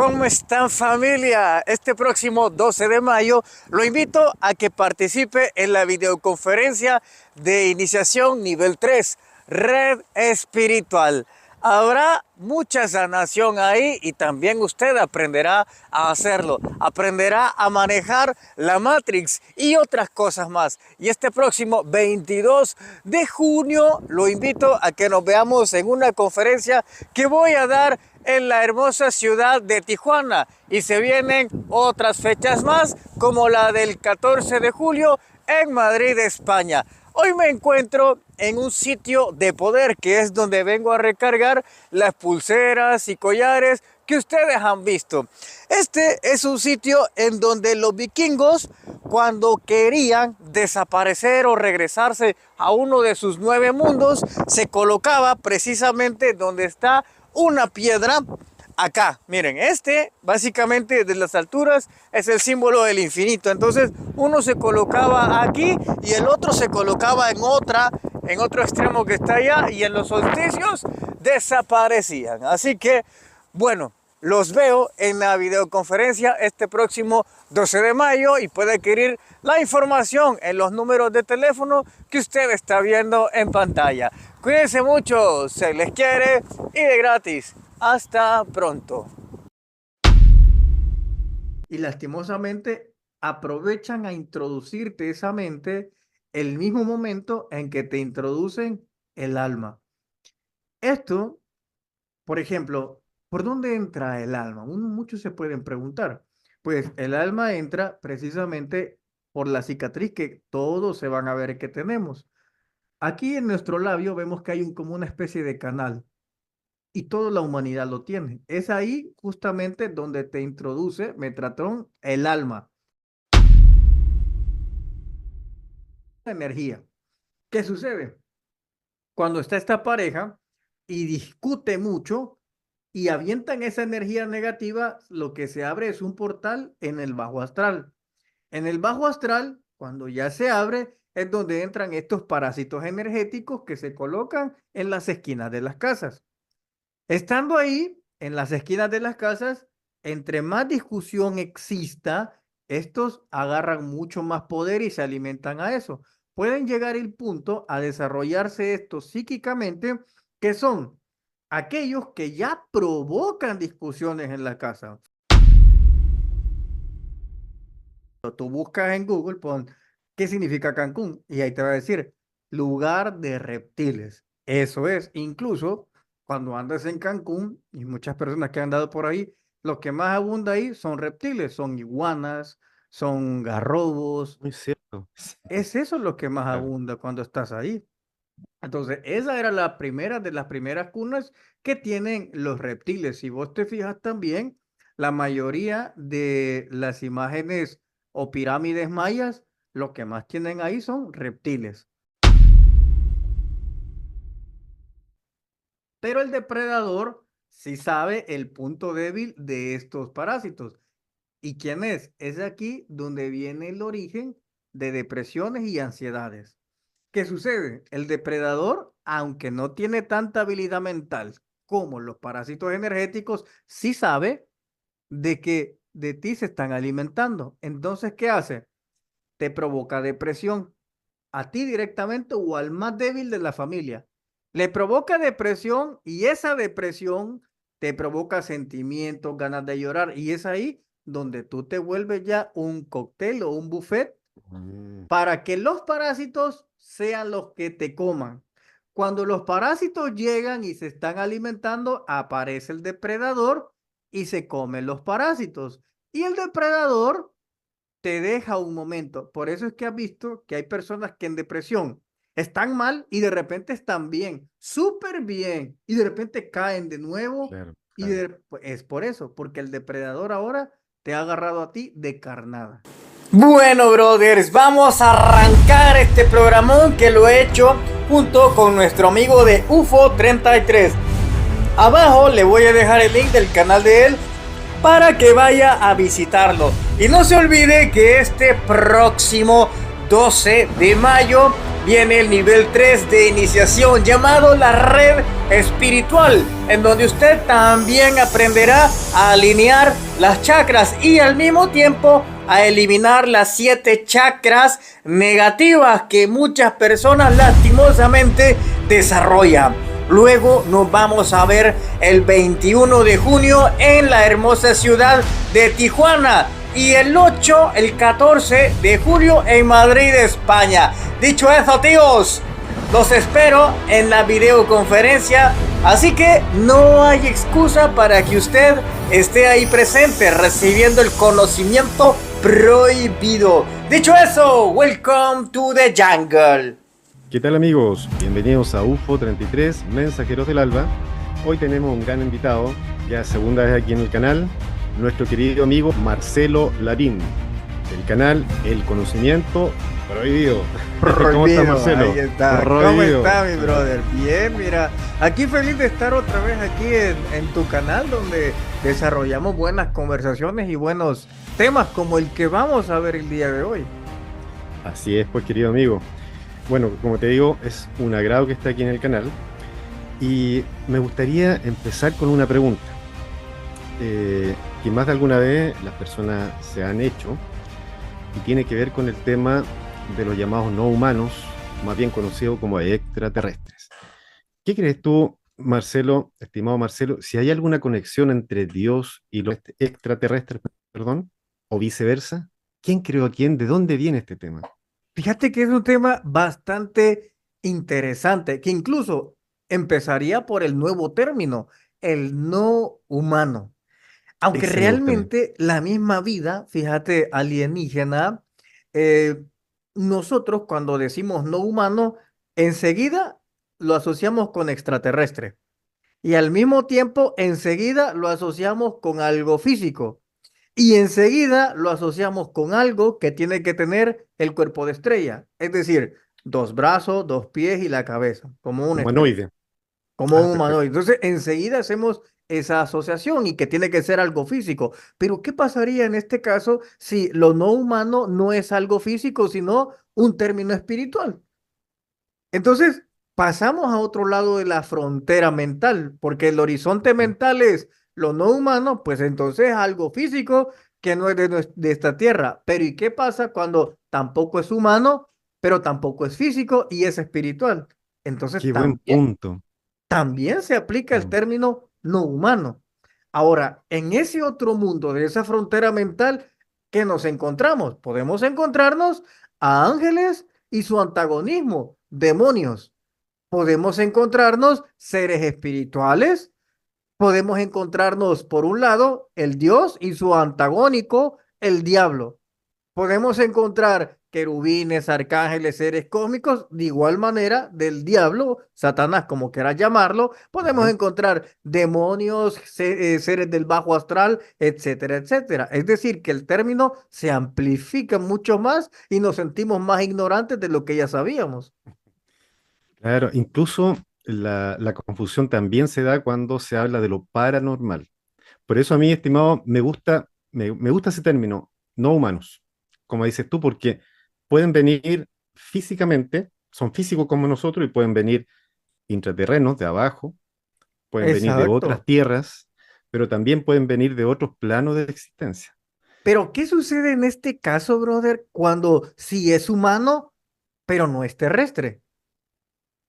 ¿Cómo están, familia? Este próximo 12 de mayo lo invito a que participe en la videoconferencia de iniciación nivel 3, Red Espiritual. Habrá mucha sanación ahí y también usted aprenderá a hacerlo. Aprenderá a manejar la Matrix y otras cosas más. Y este próximo 22 de junio lo invito a que nos veamos en una conferencia que voy a dar en la hermosa ciudad de Tijuana. Y se vienen otras fechas más, como la del 14 de julio en Madrid, España. Hoy me encuentro en un sitio de poder, que es donde vengo a recargar las pulseras y collares que ustedes han visto. Este es un sitio en donde los vikingos, cuando querían desaparecer o regresarse a uno de sus 9 mundos, se colocaba precisamente donde está una piedra. Acá, miren, básicamente de las alturas es el símbolo del infinito. Entonces uno se colocaba aquí y el otro se colocaba en otro extremo que está allá, y en los solsticios desaparecían. Así que, bueno, los veo en la videoconferencia este próximo 12 de mayo y puede adquirir la información en los números de teléfono que usted está viendo en pantalla. Cuídense mucho, se les quiere y de gratis. Hasta pronto. Y lastimosamente aprovechan a introducirte esa mente el mismo momento en que te introducen el alma. Esto, por ejemplo, ¿por dónde entra el alma? Muchos se pueden preguntar. Pues el alma entra precisamente por la cicatriz que todos se van a ver que tenemos. Aquí en nuestro labio vemos que hay como una especie de canal. Y toda la humanidad lo tiene. Es ahí justamente donde te introduce Metatron el alma. La energía. ¿Qué sucede? Cuando está esta pareja y discute mucho y avientan esa energía negativa, lo que se abre es un portal en el bajo astral. En el bajo astral, cuando ya se abre, es donde entran estos parásitos energéticos que se colocan en las esquinas de las casas. Estando ahí, en las esquinas de las casas, entre más discusión exista, estos agarran mucho más poder y se alimentan a eso. Pueden llegar al punto a desarrollarse estos psíquicamente, que son aquellos que ya provocan discusiones en la casa. Tú buscas en Google, pon ¿qué significa Cancún? Y ahí te va a decir lugar de reptiles. Eso es, incluso cuando andas en Cancún, y muchas personas que han andado por ahí, lo que más abunda ahí son reptiles, son iguanas, son garrobos. Muy cierto. Es eso lo que más Claro. abunda cuando estás ahí. Entonces, esa era la primera de las primeras cunas que tienen los reptiles. Si vos te fijas también, la mayoría de las imágenes o pirámides mayas, lo que más tienen ahí son reptiles. Pero el depredador sí sabe el punto débil de estos parásitos. ¿Y quién es? Es aquí donde viene el origen de depresiones y ansiedades. ¿Qué sucede? El depredador, aunque no tiene tanta habilidad mental como los parásitos energéticos, sí sabe de que de ti se están alimentando. Entonces, ¿qué hace? Te provoca depresión a ti directamente o al más débil de la familia. Le provoca depresión y esa depresión te provoca sentimientos, ganas de llorar, y es ahí donde tú te vuelves ya un cóctel o un buffet para que los parásitos sean los que te coman. Cuando los parásitos llegan y se están alimentando, aparece el depredador y se come los parásitos. Y el depredador te deja un momento. Por eso es que has visto que hay personas que en depresión están mal y de repente están bien, súper bien, y de repente caen de nuevo. Claro, Y es por eso, porque el depredador ahora te ha agarrado a ti de carnada. Bueno, brothers, vamos a arrancar este programón que lo he hecho junto con nuestro amigo de UFO33. Abajo le voy a dejar el link del canal de él para que vaya a visitarlo. Y no se olvide que este próximo 12 de mayo viene el nivel 3 de iniciación llamado la red espiritual, en donde usted también aprenderá a alinear las chakras y al mismo tiempo a eliminar las 7 chakras negativas que muchas personas lastimosamente desarrollan. Luego nos vamos a ver el 21 de junio en la hermosa ciudad de Tijuana y el 8, el 14 de julio en Madrid, España. Dicho eso, tíos, los espero en la videoconferencia, así que no hay excusa para que usted esté ahí presente recibiendo el conocimiento prohibido. Dicho eso, welcome to the jungle. ¿Qué tal, amigos? Bienvenidos a UFO 33, Mensajeros del Alba. Hoy tenemos un gran invitado, ya segunda vez aquí en el canal, nuestro querido amigo Marcelo Larín, del canal El Conocimiento Prohibido. ¿Cómo está, Marcelo? Ahí está. ¿Cómo está, mi brother? Bien, mira, aquí feliz de estar otra vez aquí en tu canal, donde desarrollamos buenas conversaciones y buenos temas como el que vamos a ver el día de hoy. Así es, pues, querido amigo. Bueno, como te digo, es un agrado que esté aquí en el canal y me gustaría empezar con una pregunta que más de alguna vez las personas se han hecho y tiene que ver con el tema de los llamados no humanos, más bien conocidos como extraterrestres. ¿Qué crees tú, Marcelo, estimado Marcelo, si hay alguna conexión entre Dios y los extraterrestres, perdón, o viceversa? ¿Quién creó a quién? ¿De dónde viene este tema? Fíjate que es un tema bastante interesante, que incluso empezaría por el nuevo término, el no humano. Aunque Ese me gusta a mí. realmente la misma vida, fíjate, alienígena, eh, nosotros cuando decimos no humano, enseguida lo asociamos con extraterrestre. Y al mismo tiempo, enseguida lo asociamos con algo físico. Y enseguida lo asociamos con algo que tiene que tener el cuerpo de estrella. Es decir, dos brazos, dos pies y la cabeza, como una estrella, Humanoide. como Ah, un humanoide. perfecto. Entonces, enseguida hacemos esa asociación y que tiene que ser algo físico. Pero, ¿qué pasaría en este caso si lo no humano no es algo físico, sino un término espiritual? Entonces, pasamos a otro lado de la frontera mental, porque el horizonte Mm. mental es lo no humano, pues entonces es algo físico que no es de esta tierra. Pero ¿y qué pasa cuando tampoco es humano, pero tampoco es físico y es espiritual? Entonces Qué buen punto. también se aplica el Mm. término no humano. Ahora, en ese otro mundo de esa frontera mental, ¿qué nos encontramos? Podemos encontrarnos a ángeles y su antagonismo, demonios. Podemos encontrarnos seres espirituales, podemos encontrarnos, por un lado, el Dios y su antagónico, el diablo. Podemos encontrar querubines, arcángeles, seres cósmicos, de igual manera del diablo, Satanás, como quieras llamarlo. Podemos Claro. encontrar demonios, seres del bajo astral, etcétera, etcétera. Es decir, que el término se amplifica mucho más y nos sentimos más ignorantes de lo que ya sabíamos. Claro, incluso la confusión también se da cuando se habla de lo paranormal. Por eso a mí, estimado, me gusta ese término, no humanos, como dices tú, porque pueden venir físicamente, son físicos como nosotros y pueden venir intraterrenos de abajo, pueden venir de otras Exacto. tierras, pero también pueden venir de otros planos de existencia. Pero, ¿qué sucede en este caso, brother, cuando sí es humano, pero no es terrestre?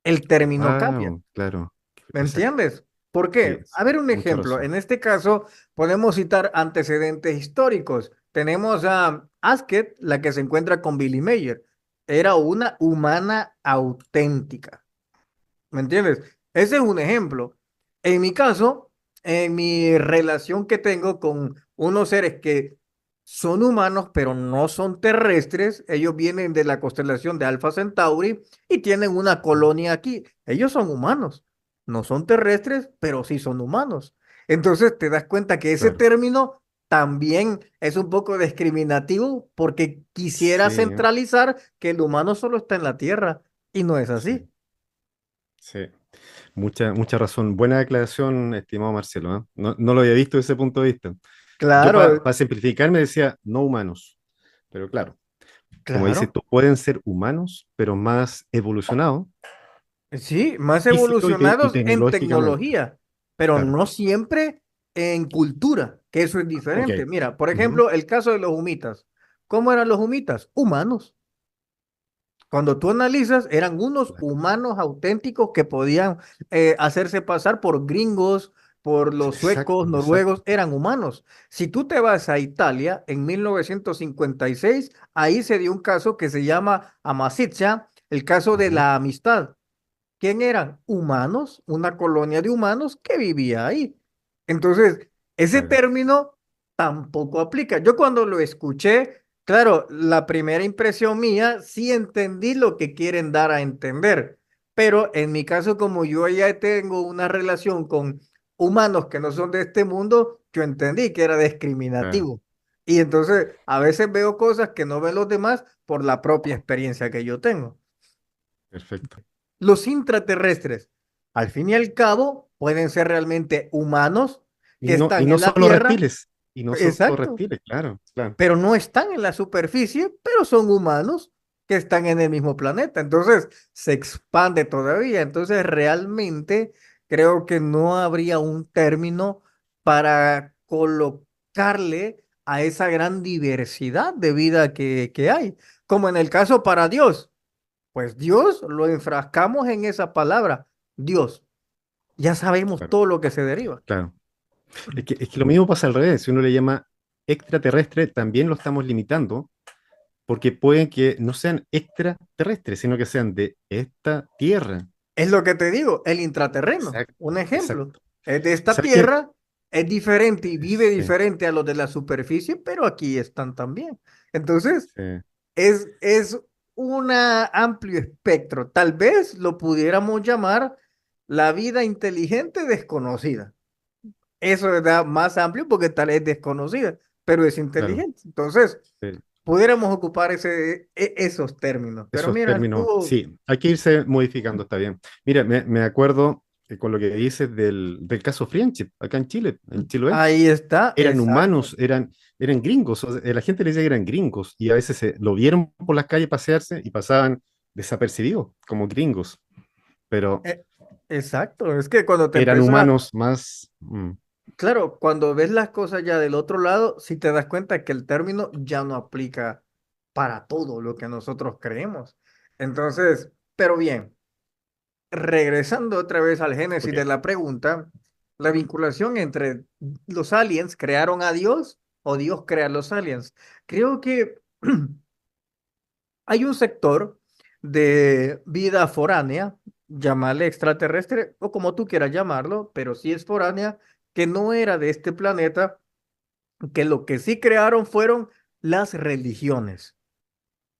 El término cambia. Wow, claro, ¿Me exacto. entiendes? ¿Por Sí, qué? A ver un mucha ejemplo. razón. En este caso, podemos citar antecedentes históricos. Tenemos a Asket, la que se encuentra con Billy Mayer. Era una humana auténtica. ¿Me entiendes? Ese es un ejemplo. En mi caso, en mi relación que tengo con unos seres que son humanos, pero no son terrestres, ellos vienen de la constelación de Alpha Centauri y tienen una colonia aquí. Ellos son humanos, no son terrestres, pero sí son humanos. Entonces te das cuenta que ese Claro, término también es un poco discriminativo porque quisiera sí, centralizar que el humano solo está en la Tierra y no es sí, así. sí. Mucha razón. Buena aclaración, estimado Marcelo, ¿eh? No lo había visto desde ese punto de vista. Yo Claro, para simplificar me decía no humanos, pero claro, como dices Claro. tú, pueden ser humanos, pero más evolucionados, Sí, más físico y evolucionados en tecnológicamente. tecnología, pero Claro. no siempre en cultura, que eso es Ok. diferente. Mira, por Ujú. ejemplo, el caso de los humitas. ¿Cómo eran los humitas? Humanos. Cuando tú analizas, eran unos humanos auténticos que podían hacerse pasar por gringos, por los suecos, Exacto, exacto. noruegos, eran humanos. Si tú te vas a Italia en 1956, ahí se dio un caso que se llama Amicizia, el caso de Ujú. la amistad. ¿Quién eran? Humanos, una colonia de humanos que vivía ahí. Entonces, ese Claro, término tampoco aplica. Yo cuando lo escuché, claro, la primera impresión mía, sí entendí lo que quieren dar a entender, pero en mi caso, como yo ya tengo una relación con humanos que no son de este mundo, yo entendí que era claro, discriminativo. Y entonces, a veces veo cosas que no ven los demás por la propia experiencia que yo tengo. perfecto. Los intraterrestres, al fin y al cabo, pueden ser realmente humanos que Y están no en la solo Tierra, reptiles, y no solo exacto, reptiles, claro, claro, pero no están en la superficie, pero son humanos que están en el mismo planeta. Entonces, se expande todavía. Entonces, realmente creo que no habría un término para colocarle a esa gran diversidad de vida que hay, como en el caso para Dios. Pues Dios lo enfrascamos en esa palabra, Dios. Ya sabemos claro, todo lo que se deriva. claro. Es que lo mismo pasa al revés. Si uno le llama extraterrestre, también lo estamos limitando, porque pueden que no sean extraterrestres, sino que sean de esta tierra. Es lo que te digo, el intraterreno, un Exacto, ejemplo. exacto. Es de esta ¿Sabes qué? tierra, es diferente y vive Sí, diferente a los de la superficie, pero aquí están también. Entonces, sí, es un amplio espectro. Tal vez lo pudiéramos llamar la vida inteligente desconocida. Eso da más amplio porque tal es desconocida, pero es claro. inteligente. Entonces, Sí. pudiéramos ocupar esos términos. Pero Esos mira, términos, estuvo sí, hay que irse modificando, está bien. Mira, me acuerdo con lo que dices del caso Friendship, acá en Chiloé. ahí está, Eran exacto. humanos, eran gringos, o sea, la gente le decía que eran gringos y a veces lo vieron por las calles pasearse y pasaban desapercibidos como gringos, pero Eh, exacto, es que cuando te eran empiezas, humanos más, claro, cuando ves las cosas ya del otro lado, sí te das cuenta que el término ya no aplica para todo lo que nosotros creemos. Entonces, pero bien, regresando otra vez al génesis ok, de la pregunta, la vinculación entre los aliens crearon a Dios o Dios crea a los aliens. Creo que hay un sector de vida foránea, llamarle extraterrestre o como tú quieras llamarlo, pero sí es foránea, que no era de este planeta, que lo que sí crearon fueron las religiones.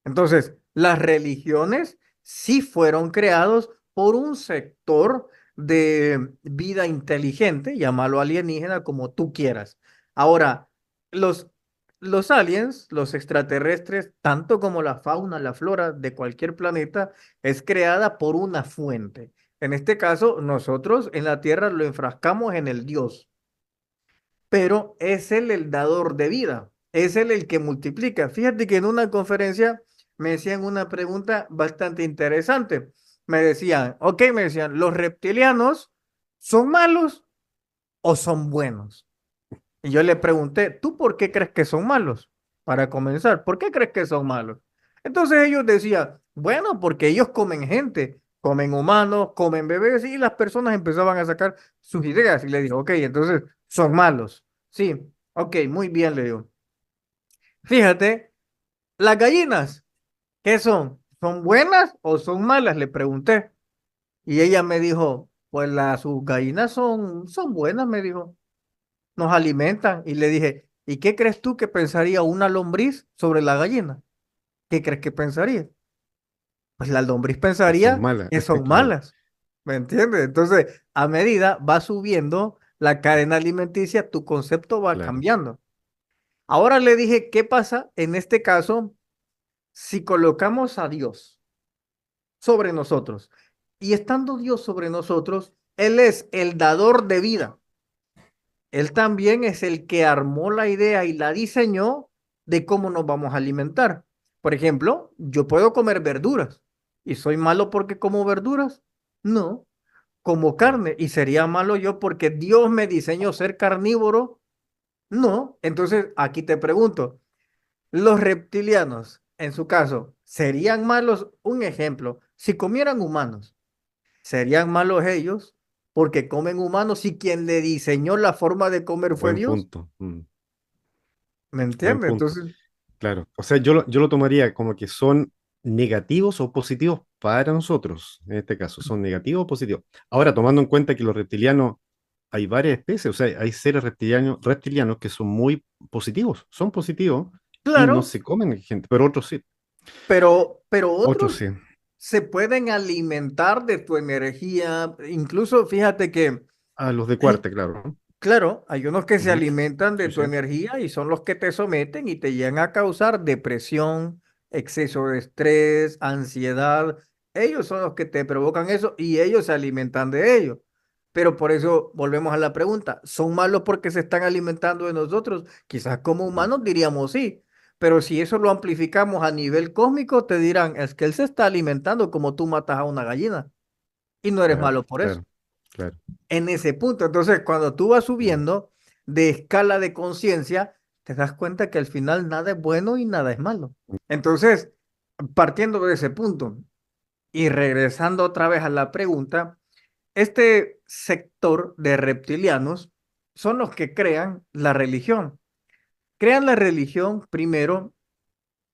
Entonces, las religiones sí fueron creados por un sector de vida inteligente, llámalo alienígena como tú quieras. Ahora, los, los aliens, los extraterrestres, tanto como la fauna, la flora de cualquier planeta, es creada por una fuente. En este caso, nosotros en la Tierra lo enfrascamos en el Dios, pero es él el dador de vida, es él el que multiplica. Fíjate que en una conferencia me decían una pregunta bastante interesante. Me decían, ok, me decían, ¿los reptilianos son malos o son buenos? Y yo le pregunté, ¿tú por qué crees que son malos? Para comenzar, ¿por qué crees que son malos? Entonces ellos decían, bueno, porque ellos comen gente, comen humanos, comen bebés, y las personas empezaban a sacar sus ideas. Y le digo, ok, entonces son malos. Sí, ok, muy bien, le digo. Fíjate, las gallinas, ¿qué son? ¿Son buenas o son malas? Le pregunté. Y ella me dijo, pues sus gallinas son buenas, me dijo. Nos alimentan. Y le dije, ¿y qué crees tú que pensaría una lombriz sobre la gallina? ¿Qué crees que pensaría? Pues la lombriz que son pensaría malas, que son claro, malas. ¿Me entiendes? Entonces, a medida va subiendo la cadena alimenticia, tu concepto va claro. cambiando. Ahora le dije, ¿qué pasa en este caso si colocamos a Dios sobre nosotros? Y estando Dios sobre nosotros, Él es el dador de vida. Él también es el que armó la idea y la diseñó de cómo nos vamos a alimentar. Por ejemplo, yo puedo comer verduras y soy malo porque como verduras. No, como Claro. carne y sería malo yo porque Dios me diseñó ser carnívoro. No, entonces aquí te pregunto, los reptilianos, en su caso, ¿serían malos? Un ejemplo, si comieran humanos, ¿serían malos ellos porque comen humanos y quien le diseñó la forma de comer fue Buen Dios? punto. ¿Me Buen entiendes? punto. Entonces, Claro. O sea, yo lo tomaría como que son negativos o positivos para nosotros. En este caso, son negativos o positivos. Ahora, tomando en cuenta que los reptilianos, hay varias especies, o sea, hay seres reptilianos que son positivos y no claro, se comen gente, pero otros sí. pero Otros otros sí. se pueden alimentar de tu energía. Incluso fíjate que A los de hay, cuarta, claro, ¿no? claro, hay unos que se Ujú. alimentan de Sí, tu sí. energía y son los que te someten y te llegan a causar depresión, exceso de estrés, ansiedad. Ellos son los que te provocan eso y ellos se alimentan de ello. Pero por eso volvemos a la pregunta, ¿son malos porque se están alimentando de nosotros? Quizás como Mm. humanos diríamos sí, pero si eso lo amplificamos a nivel cósmico, te dirán, es que él se está alimentando como tú matas a una gallina y no eres Claro, malo por eso claro, claro. en ese punto. Entonces, cuando tú vas Mm. subiendo de escala de conciencia, te das cuenta que al final nada es bueno y nada es malo. Entonces, partiendo de ese punto y regresando otra vez a la pregunta, este sector de reptilianos son los que crean la religión. Crean la religión primero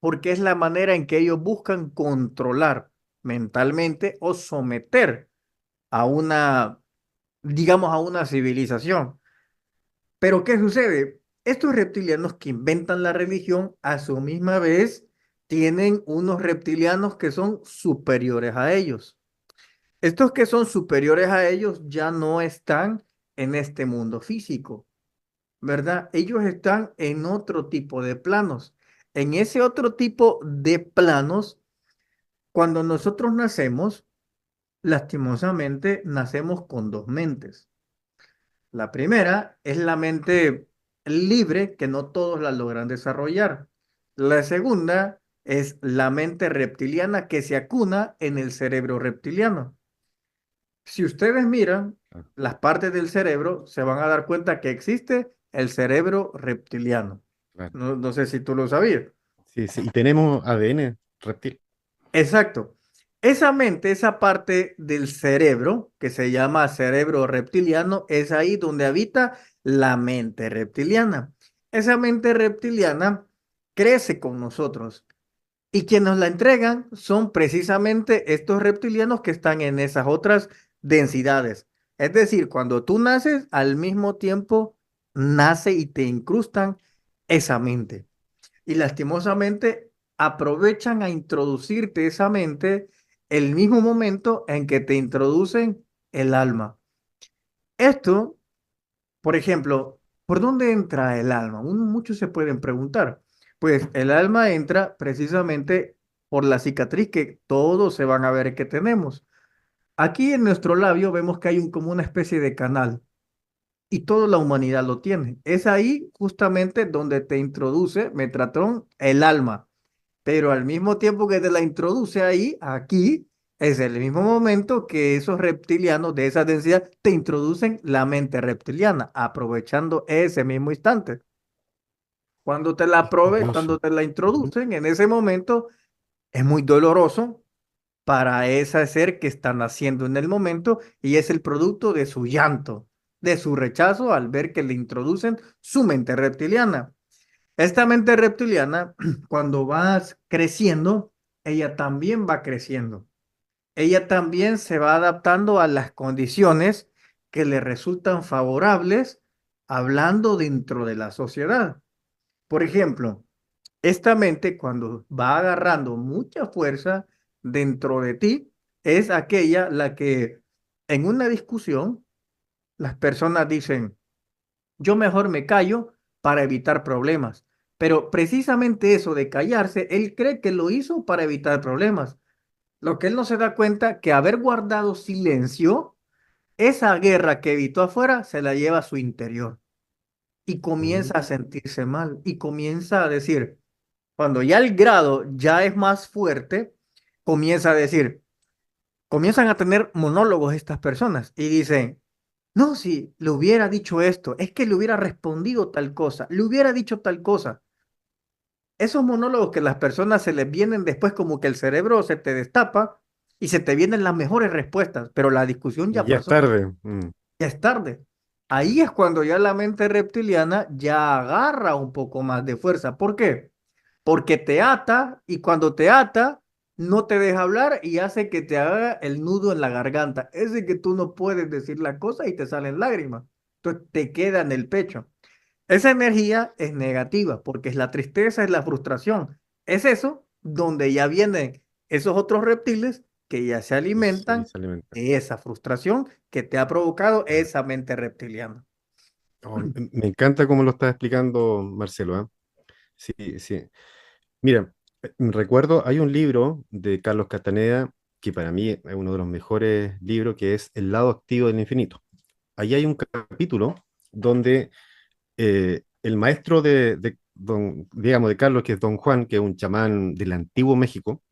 porque es la manera en que ellos buscan controlar mentalmente o someter a una, digamos, a una civilización. Pero ¿qué sucede? Estos reptilianos que inventan la religión a su misma vez tienen unos reptilianos que son superiores a ellos. Estos que son superiores a ellos ya no están en este mundo físico, ¿verdad? Ellos están en otro tipo de planos. En ese otro tipo de planos, cuando nosotros nacemos, lastimosamente, nacemos con dos mentes. La primera es la mente libre, que no todos la logran desarrollar. La segunda es la mente reptiliana que se acuna en el cerebro reptiliano. Si ustedes miran Claro, las partes del cerebro, se van a dar cuenta que existe el cerebro reptiliano. claro. No sé si tú lo sabías. Sí, sí. Y tenemos ADN reptil. Exacto. Esa mente, esa parte del cerebro que se llama cerebro reptiliano, es ahí donde habita la mente reptiliana. Esa mente reptiliana crece con nosotros y quienes nos la entregan son precisamente estos reptilianos que están en esas otras densidades. Es decir, cuando tú naces, al mismo tiempo nace y te incrustan esa mente y lastimosamente aprovechan a introducirte esa mente el mismo momento en que te introducen el alma. Esto, por ejemplo, ¿por dónde entra el alma? Muchos se pueden preguntar. Pues el alma entra precisamente por la cicatriz que todos se van a ver que tenemos. Aquí en nuestro labio vemos que hay como una especie de canal y toda la humanidad lo tiene. Es ahí justamente donde te introduce Metatron el alma, pero al mismo tiempo que te la introduce ahí, aquí, es el mismo momento que esos reptilianos de esa densidad te introducen la mente reptiliana, aprovechando ese mismo instante. Es Cuando curioso. te la Ujú. introducen, en ese momento es muy doloroso para ese ser que está naciendo en el momento y es el producto de su llanto, de su rechazo al ver que le introducen su mente reptiliana. Esta mente reptiliana, cuando vas creciendo, ella también va creciendo. Ella también se va adaptando a las condiciones que le resultan favorables hablando dentro de la sociedad. Por ejemplo, esta mente cuando va agarrando mucha fuerza dentro de ti, es aquella la que en una discusión las personas dicen, yo mejor me callo para evitar problemas. Pero precisamente eso de callarse, él cree que lo hizo para evitar problemas. Lo que él no se da cuenta que haber guardado silencio, esa guerra que evitó afuera, se la lleva a su interior y comienza a Mm. sentirse mal y comienza a decir, Cuando ya el grado ya es más fuerte, comienza a decir, comienzan a tener monólogos estas personas y dicen, no, si le hubiera dicho esto, es que le hubiera respondido tal cosa, le hubiera dicho tal cosa. Esos monólogos que las personas se les vienen después como que el cerebro se te destapa y se te vienen las mejores respuestas, pero la discusión Y ya ya es pasó, tarde. ya es tarde. Ahí es cuando ya la mente reptiliana ya agarra un poco más de fuerza. ¿Por qué? Porque te ata y cuando te ata no te deja hablar y hace que te haga el nudo en la garganta. Es de que tú no puedes decir la cosa y te salen lágrimas. Entonces te queda en el pecho. Esa energía es negativa porque es la tristeza, es la frustración. Es eso donde ya vienen esos otros reptiles que ya se Y alimentan se alimenta. de esa frustración que te ha provocado esa mente reptiliana. Oh, me encanta cómo lo estás explicando, Marcelo, ¿ah? Sí, sí. Mira, recuerdo, hay un libro de Carlos Castaneda que para mí es uno de los mejores libros, que es El lado activo del infinito. Ahí hay un capítulo donde el maestro digamos, de Carlos, que es Don Juan, que es un chamán del antiguo México,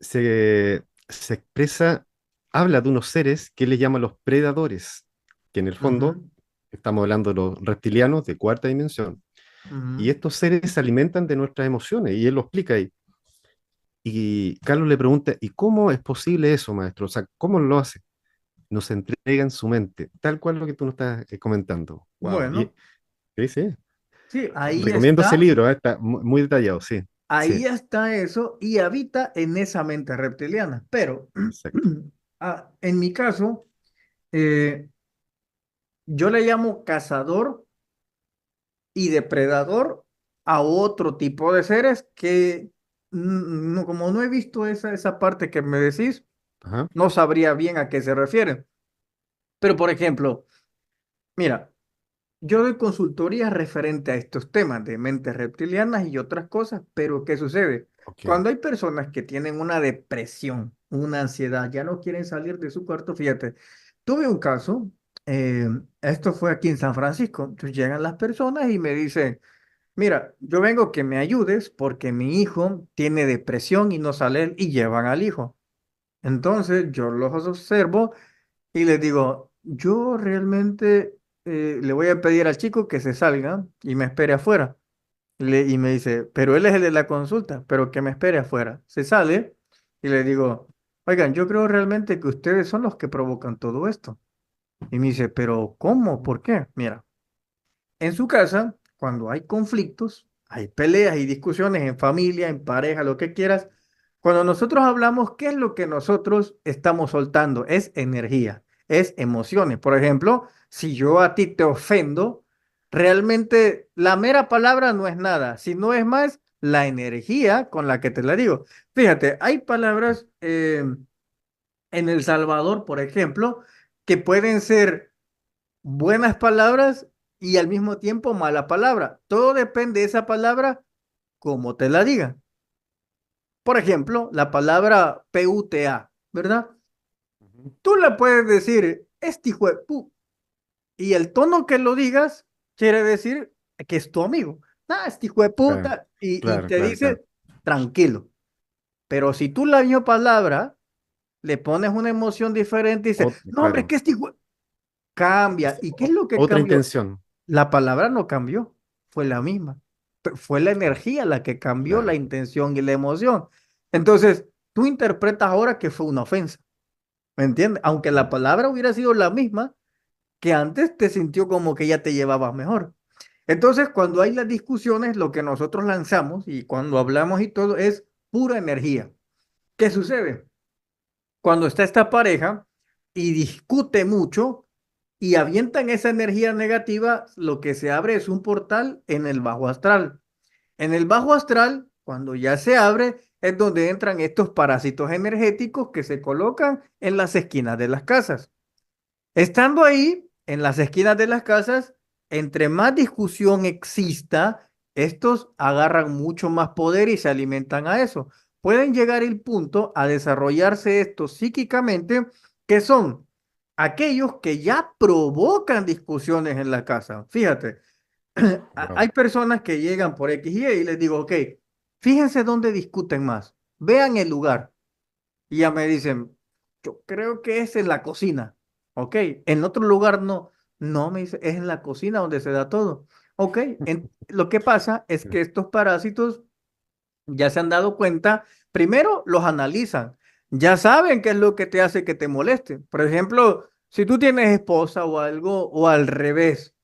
se expresa, habla de unos seres que él le llama los predadores, que en el fondo Ujú, estamos hablando de los reptilianos de cuarta dimensión, y ujú. estos seres se alimentan de nuestras emociones, y él lo explica ahí. Y Carlos le pregunta, ¿y cómo es posible eso, maestro? O sea, ¿cómo lo hace? Nos entrega en su mente, tal cual lo que tú nos estás comentando. Wow. Y Bueno, sí, sí. sí, Recomiendo ese libro, está muy detallado, sí, ahí sí, está eso y habita en esa mente reptiliana. Pero exacto. en mi caso, eh, yo le llamo cazador y depredador a otro tipo de seres que, no, como no he visto esa parte que me decís, Ajá, no sabría bien a qué se refieren. Pero, por ejemplo, mira, yo doy consultoría referente a estos temas de mentes reptilianas y otras cosas, pero ¿qué sucede? ok. Cuando hay personas que tienen una depresión, una ansiedad, ya no quieren salir de su cuarto, fíjate, tuve un caso, eh, esto fue aquí en San Francisco, entonces llegan las personas y me dicen, mira, yo vengo que me ayudes porque mi hijo tiene depresión y no sale y llevan al hijo. Entonces yo los observo y les digo, yo realmente le voy a pedir al chico que se salga y me espere afuera. Y me dice, pero él es el de la consulta, pero que me espere afuera. Se sale y le digo, oigan, yo creo realmente que ustedes son los que provocan todo esto. Y me dice, pero ¿cómo? ¿Por qué? Mira. En su casa, cuando hay conflictos, hay peleas y discusiones en familia, en pareja, lo que quieras, cuando nosotros hablamos, ¿qué es lo que nosotros estamos soltando? Es energía, es emociones. Por ejemplo, si yo a ti te ofendo, realmente la mera palabra no es nada, sino es más la energía con la que te la digo. Fíjate, hay palabras en El Salvador, por ejemplo, que pueden ser buenas palabras y al mismo tiempo mala palabra. Todo depende de esa palabra, como te la diga. Por ejemplo, la palabra PUTA, ¿verdad? Ujú, Tú le puedes decir, este hijo de pu, y el tono que lo digas quiere decir que es tu amigo. Ah, este hijo de claro, puta, y claro, te claro, claro. dice tranquilo. Pero si tú la misma palabra le pones una emoción diferente y dices, no, hombre, Claro, que este hijo cambia. ¿Y qué es lo que otra cambió? intención. La palabra no cambió, fue la misma. Fue la energía la que cambió la Claro. intención y la emoción. Entonces, tú interpretas ahora que fue una ofensa, ¿me entiendes? Aunque la Mm. palabra hubiera sido la misma, que antes te sintió como que ya te llevabas mejor. Entonces, cuando hay las discusiones, lo que nosotros lanzamos y cuando hablamos y todo es pura energía. ¿Qué sucede? Cuando está esta pareja y discute mucho y avientan esa energía negativa, lo que se abre es un portal en el bajo astral. En el bajo astral, cuando ya se abre, es donde entran estos parásitos energéticos que se colocan en las esquinas de las casas. Estando ahí, en las esquinas de las casas, entre más discusión exista, estos agarran mucho más poder y se alimentan a eso. Pueden llegar el punto a desarrollarse estos psíquicamente, que son aquellos que ya provocan discusiones en la casa. Fíjate, Wow. Hay personas que llegan por X y les digo, ok, fíjense dónde discuten más, vean el lugar. Y ya me dicen, yo creo que es en la cocina, ok, en otro lugar no. No, me dice, es en la cocina donde se da todo. Ok, lo que pasa es que estos parásitos ya se han dado cuenta, primero los analizan, ya saben qué es lo que te hace que te moleste. Por ejemplo, si tú tienes esposa o algo, o al revés,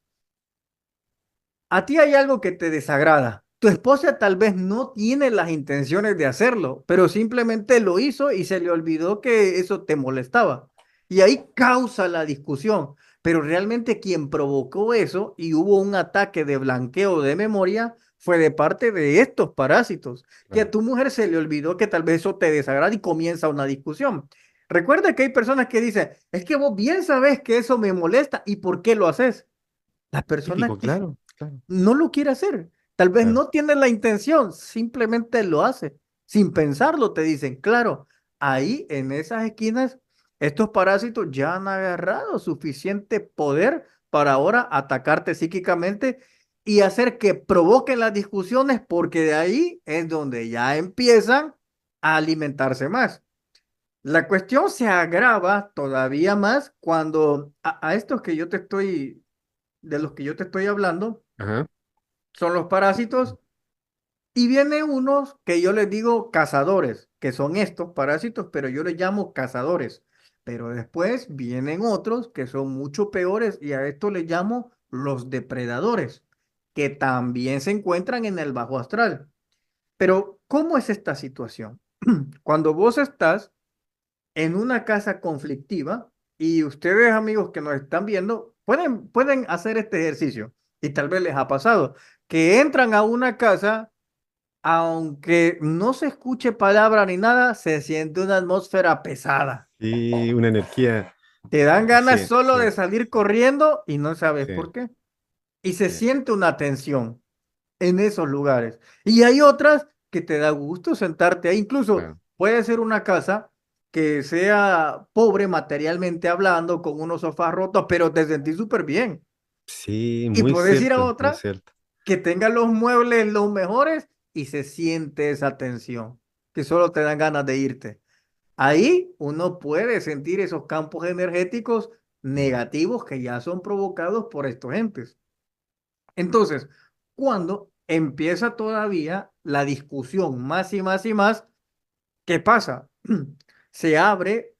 a ti hay algo que te desagrada. Tu esposa tal vez no tiene las intenciones de hacerlo, pero simplemente lo hizo y se le olvidó que eso te molestaba. Y ahí causa la discusión. Pero realmente quien provocó eso y hubo un ataque de blanqueo de memoria fue de parte de estos parásitos, que a Claro. tu mujer se le olvidó que tal vez eso te desagrada y comienza una discusión. Recuerda que hay personas que dicen, es que vos bien sabes que eso me molesta y ¿por qué lo haces? Las personas Típico, que claro, claro, no lo quiere hacer. Tal vez claro. no tiene la intención, simplemente lo hace. Sin pensarlo, te dicen, claro, ahí en esas esquinas, estos parásitos ya han agarrado suficiente poder para ahora atacarte psíquicamente y hacer que provoquen las discusiones, porque de ahí es donde ya empiezan a alimentarse más. La cuestión se agrava todavía más cuando a estos que yo te estoy, de los que yo te estoy hablando, Ajá. son los parásitos. Y vienen unos que yo les digo cazadores, que son estos parásitos, pero yo les llamo cazadores. Pero después vienen otros que son mucho peores y a esto les llamo los depredadores, que también se encuentran en el bajo astral. Pero, ¿cómo es esta situación? Cuando vos estás en una casa conflictiva y ustedes, amigos que nos están viendo, pueden hacer este ejercicio y tal vez les ha pasado que entran a una casa, aunque no se escuche palabra ni nada, se siente una atmósfera pesada. Y una energía, Te dan ganas sí, solo sí, de salir corriendo y no sabes sí, por qué. Y se sí, siente una tensión en esos lugares. Y hay otras que te da gusto sentarte ahí. Incluso claro. puede ser una casa que sea pobre materialmente hablando, con unos sofás rotos, pero te sentís súper bien. Sí, Y muy puedes ir a cierto, muy otra cierto. que tenga los muebles los mejores y se siente esa tensión, que solo te dan ganas de irte. Ahí uno puede sentir esos campos energéticos negativos que ya son provocados por estos entes. Entonces, cuando empieza todavía la discusión más y más y más, ¿qué pasa? Se abre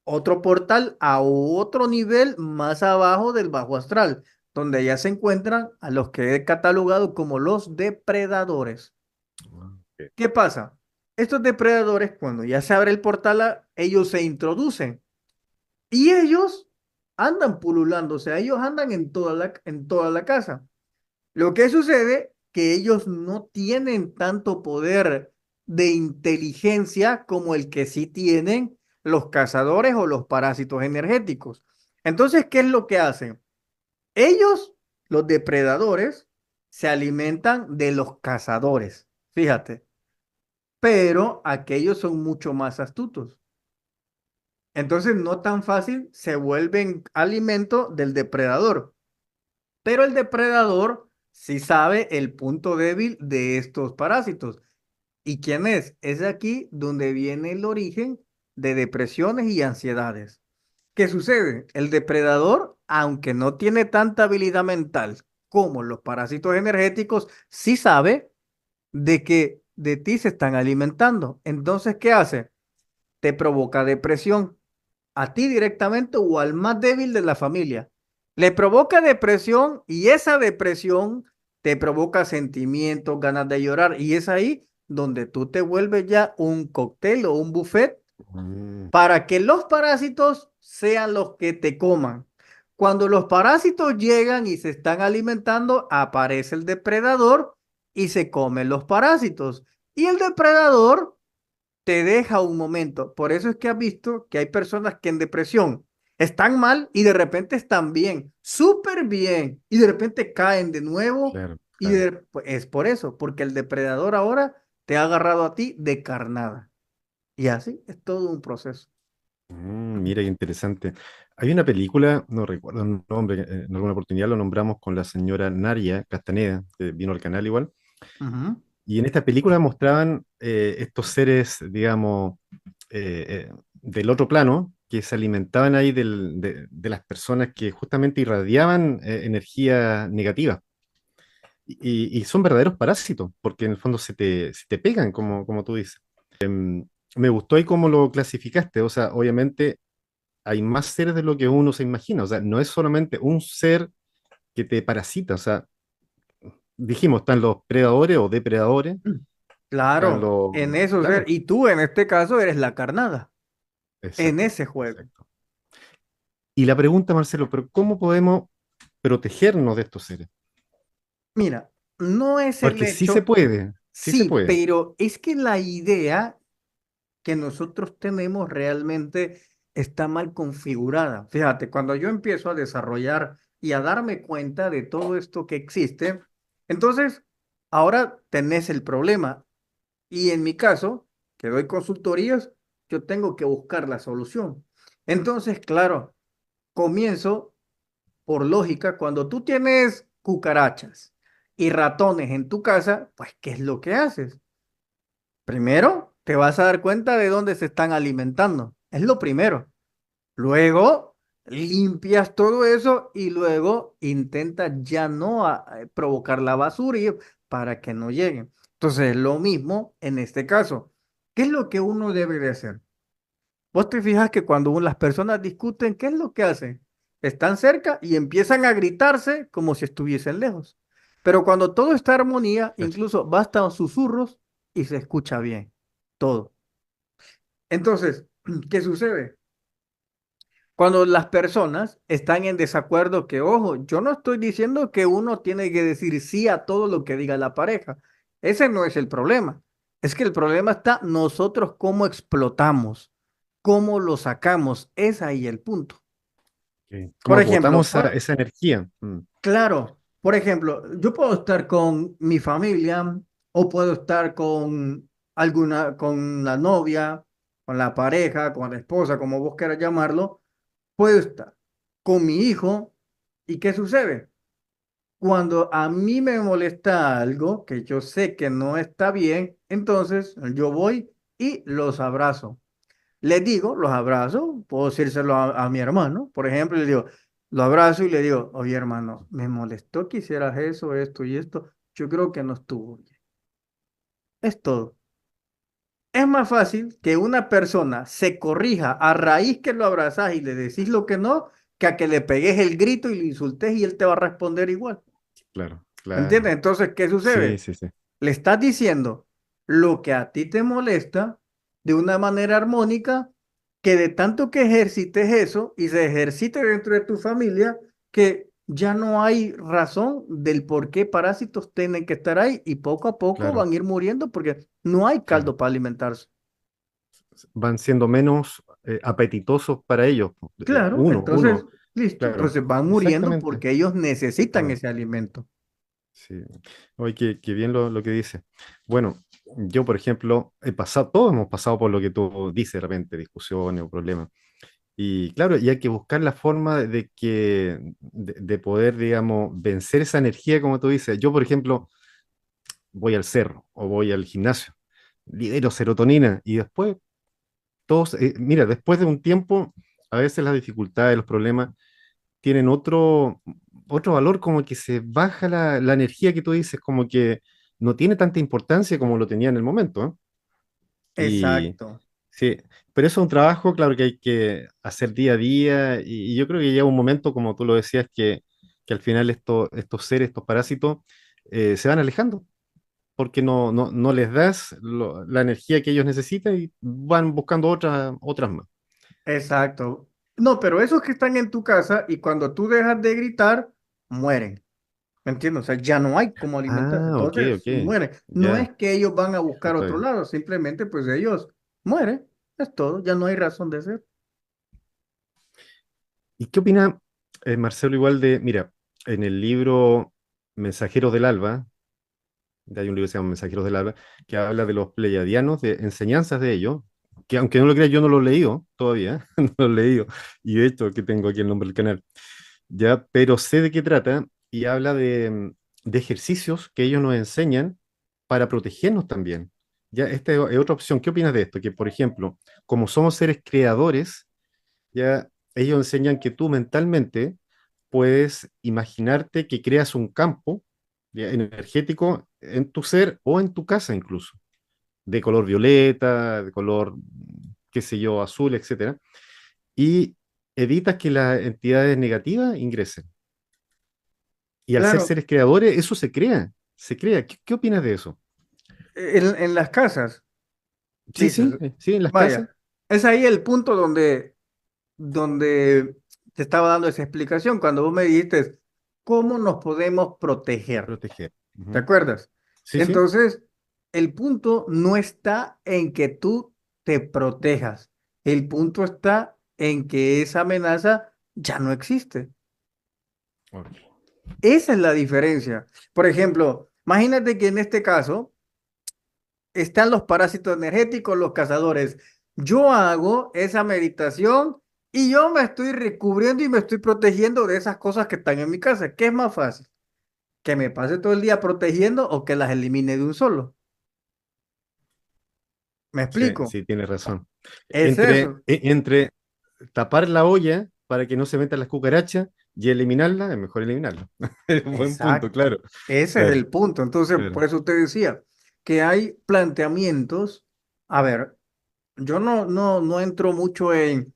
otro portal a otro nivel más abajo del bajo astral, donde ya se encuentran a los que he catalogado como los depredadores. Ah, ok. ¿Qué pasa? Estos depredadores, cuando ya se abre el portal, ellos se introducen y ellos andan pululando, o sea, ellos andan en toda la casa. Lo que sucede que ellos no tienen tanto poder de inteligencia como el que sí tienen los cazadores o los parásitos energéticos. Entonces, ¿qué es lo que hacen? Ellos, los depredadores, se alimentan de los cazadores, fíjate, pero aquellos son mucho más astutos. Entonces, no tan fácil se vuelven alimento del depredador. Pero el depredador sí sabe el punto débil de estos parásitos. ¿Y quién es? Es aquí donde viene el origen de depresiones y ansiedades. ¿Qué sucede? El depredador, aunque no tiene tanta habilidad mental como los parásitos energéticos, sí sabe de que de ti se están alimentando. Entonces, ¿qué hace? Te provoca depresión a ti directamente o al más débil de la familia. Le provoca depresión y esa depresión te provoca sentimientos, ganas de llorar y es ahí donde tú te vuelves ya un cóctel o un buffet Mm, para que los parásitos sean los que te coman. Cuando los parásitos llegan y se están alimentando, aparece el depredador y se comen los parásitos. Y el depredador te deja un momento. Por eso es que has visto que hay personas que en depresión están mal y de repente están bien, súper bien, y de repente caen de nuevo. claro, claro. Pues, es por eso, porque el depredador ahora te ha agarrado a ti de carnada. Y así es todo un proceso. Mira qué interesante. Hay una película, no recuerdo el nombre, en alguna oportunidad lo nombramos con la señora Naria Castaneda, que vino al canal igual, Ujú. y en esta película mostraban estos seres, digamos, del otro plano, que se alimentaban ahí de las personas que justamente irradiaban energía negativa. Y son verdaderos parásitos, porque en el fondo se te pegan, como tú dices. Me gustó ahí cómo lo clasificaste, o sea, obviamente hay más seres de lo que uno se imagina, o sea, no es solamente un ser que te parasita, o sea, dijimos, están los predadores o depredadores, están Claro, los... en eso ser, Claro, y tú en este caso eres la carnada, en exacto, ese juego. exacto. Y la pregunta, Marcelo, pero ¿cómo podemos protegernos de estos seres? Mira, no es el Porque hecho, sí se sí, puede. pero es que la idea que nosotros tenemos realmente está mal configurada. Fíjate, cuando yo empiezo a desarrollar y a darme cuenta de todo esto que existe, entonces ahora tenés el problema. Y en mi caso, que doy consultorías, yo tengo que buscar la solución. Entonces, claro, comienzo por lógica, cuando tú tienes cucarachas y ratones en tu casa, pues, ¿qué es lo que haces? Primero, te vas a dar cuenta de dónde se están alimentando. Es lo primero. Luego, limpias todo eso y luego intentas ya no provocar la basura para que no lleguen. Entonces, lo mismo en este caso. ¿Qué es lo que uno debe de hacer? Vos te fijas que cuando las personas discuten, ¿qué es lo que hacen? Están cerca y empiezan a gritarse como si estuviesen lejos. Pero cuando todo está en armonía, Claro, incluso bastan susurros y se escucha bien. Todo. Entonces, ¿qué sucede? Cuando las personas están en desacuerdo, que ojo, yo no estoy diciendo que uno tiene que decir sí a todo lo que diga la pareja. Ese no es el problema. Es que el problema está nosotros cómo explotamos, cómo lo sacamos. Es ahí el punto. ok. Por ¿Cómo ejemplo, botamos esa energía? claro, por ejemplo, yo puedo estar con mi familia o puedo estar con con la novia, con la pareja, con la esposa, como vos quieras llamarlo. Puedo estar con mi hijo. ¿Y qué sucede? Cuando a mí me molesta algo que yo sé que no está bien, entonces yo voy y los abrazo. Les digo, los abrazo, puedo decírselo a mi hermano, por ejemplo, le digo, lo abrazo y le digo, oye hermano, me molestó que hicieras eso, esto y esto, yo creo que no estuvo bien. Es todo. Es más fácil que una persona se corrija a raíz que lo abrazás y le decís lo que no, que a que le pegues el grito y le insultes y él te va a responder igual. Claro, ¿Me entiendes? claro. Entonces, ¿qué Sí, sucede? sí, sí. Le estás diciendo lo que a ti te molesta de una manera armónica, que de tanto que ejercites eso y se ejercite dentro de tu familia, que ya no hay razón del por qué parásitos tienen que estar ahí y poco a poco Claro, van a ir muriendo porque no hay claro. caldo para alimentarse. Van siendo menos apetitosos para ellos. Claro, Uno, entonces, listo, claro, entonces van muriendo exactamente. porque ellos necesitan Claro. ese alimento. Sí. Oye, qué bien lo que dice. Bueno, yo, por ejemplo, he pasado, todos hemos pasado por lo que tú dices de repente, discusiones o problemas. Y claro, y hay que buscar la forma de poder, digamos, vencer esa energía, como tú dices. Yo, por ejemplo, voy al cerro o voy al gimnasio, libero serotonina y después todos, mira, después de un tiempo, a veces las dificultades, los problemas tienen otro valor, como que se baja la energía que tú dices, como que no tiene tanta importancia como lo tenía en el momento, ¿eh? Y Exacto. sí, pero eso es un trabajo, claro, que hay que hacer día a día, y yo creo que llega un momento, como tú lo decías, que al final estos seres, estos parásitos, se van alejando, porque no les das la energía que ellos necesitan y van buscando otras más. Exacto. No, pero esos que están en tu casa y cuando tú dejas de gritar, mueren. ¿Me entiendes? O sea, ya no hay cómo alimentarse. Ah, ok, Entonces, ok, mueren. No ya, es que ellos van a buscar está otro bien. lado, simplemente pues ellos mueren. Es todo, ya no hay razón de ser. ¿Y qué opina Marcelo igual mira, en el libro Mensajeros del Alba, hay un libro que se llama Mensajeros del Alba, que habla de los pleiadianos, de enseñanzas de ellos. que aunque no lo creas, yo no lo he leído todavía, no lo he leído, y de hecho que tengo aquí el nombre del canal, ya, pero sé de qué trata y habla de ejercicios que ellos nos enseñan para protegernos también. Ya, esta es otra opción. ¿Qué opinas de esto? Que, por ejemplo, como somos seres creadores, ya ellos enseñan que tú mentalmente puedes imaginarte que creas un campo ya, energético en tu ser o en tu casa incluso, de color violeta, de color, qué sé yo, azul, etcétera, y evitas que las entidades negativas ingresen. Y al ser Claro, seres creadores, eso se crea, se crea. ¿Qué opinas de eso? en las casas, Sí, dices, sí, sí, en las casas, vaya, es ahí el punto donde te estaba dando esa explicación, cuando vos me dijiste, ¿cómo nos podemos proteger? proteger. ¿Te Ujú. acuerdas? Sí, sí, Entonces, el punto no está en que tú te protejas, el punto está en que esa amenaza ya no existe. ok, Esa es la diferencia. Por ejemplo, imagínate que en este caso están los parásitos energéticos, los cazadores. Yo hago esa meditación y yo me estoy recubriendo y me estoy protegiendo de esas cosas que están en mi casa. ¿Qué es más fácil? ¿Que me pase todo el día protegiendo o que las elimine de un solo? ¿Me sí, explico? sí, tienes razón. Es eso. Entre tapar la olla para que no se metan las cucarachas y eliminarla, es mejor eliminarla. Es un buen punto, Exacto. claro, Ese es claro, el punto. Entonces, claro. por eso te decía que hay planteamientos. A ver, yo no entro mucho en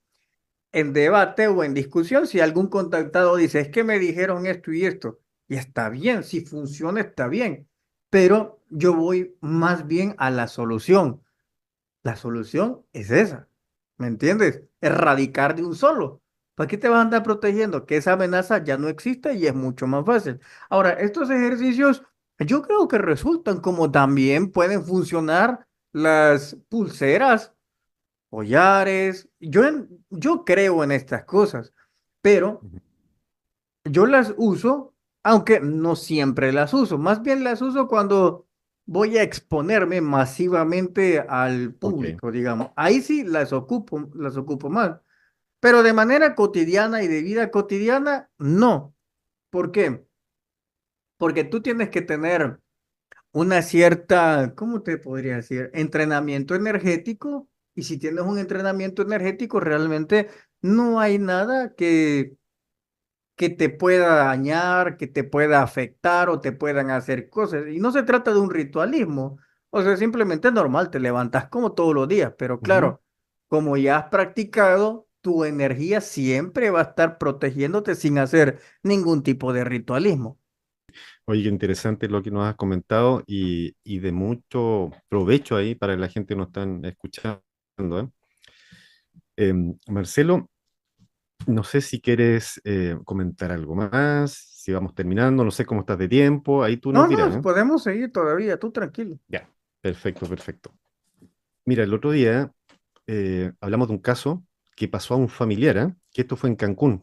debate o en discusión si algún contactado dice, es que me dijeron esto y esto. Y está bien, si funciona, está bien. Pero yo voy más bien a la solución. La solución es esa, ¿me entiendes? Erradicar de un solo. ¿Para qué te vas a andar protegiendo? Que esa amenaza ya no existe y es mucho más fácil. Ahora, estos ejercicios yo creo que resultan como también pueden funcionar las pulseras, collares. Yo creo en estas cosas, pero Ujú. yo las uso, aunque no siempre las uso. Más bien las uso cuando voy a exponerme masivamente al Ok. público, digamos. Ahí sí las ocupo más. Pero de manera cotidiana y de vida cotidiana, no. ¿Por qué? Porque tú tienes que tener una cierta, ¿cómo te podría decir? Entrenamiento energético. Y si tienes un entrenamiento energético, realmente no hay nada que te pueda dañar, que te pueda afectar o te puedan hacer cosas. Y no se trata de un ritualismo, o sea, simplemente es normal, te levantas como todos los días, pero Ujú. claro, como ya has practicado, tu energía siempre va a estar protegiéndote sin hacer ningún tipo de ritualismo. Oye, qué interesante lo que nos has comentado y de mucho provecho ahí para la gente que nos están escuchando, ¿eh? Marcelo, no sé si quieres comentar algo más, si vamos terminando, no sé cómo estás de tiempo, ahí tú No, nos no, dirás, ¿eh? podemos seguir todavía, tú tranquilo. Ya, perfecto, perfecto. Mira, el otro día hablamos de un caso que pasó a un familiar, ¿eh? Que esto fue en Cancún.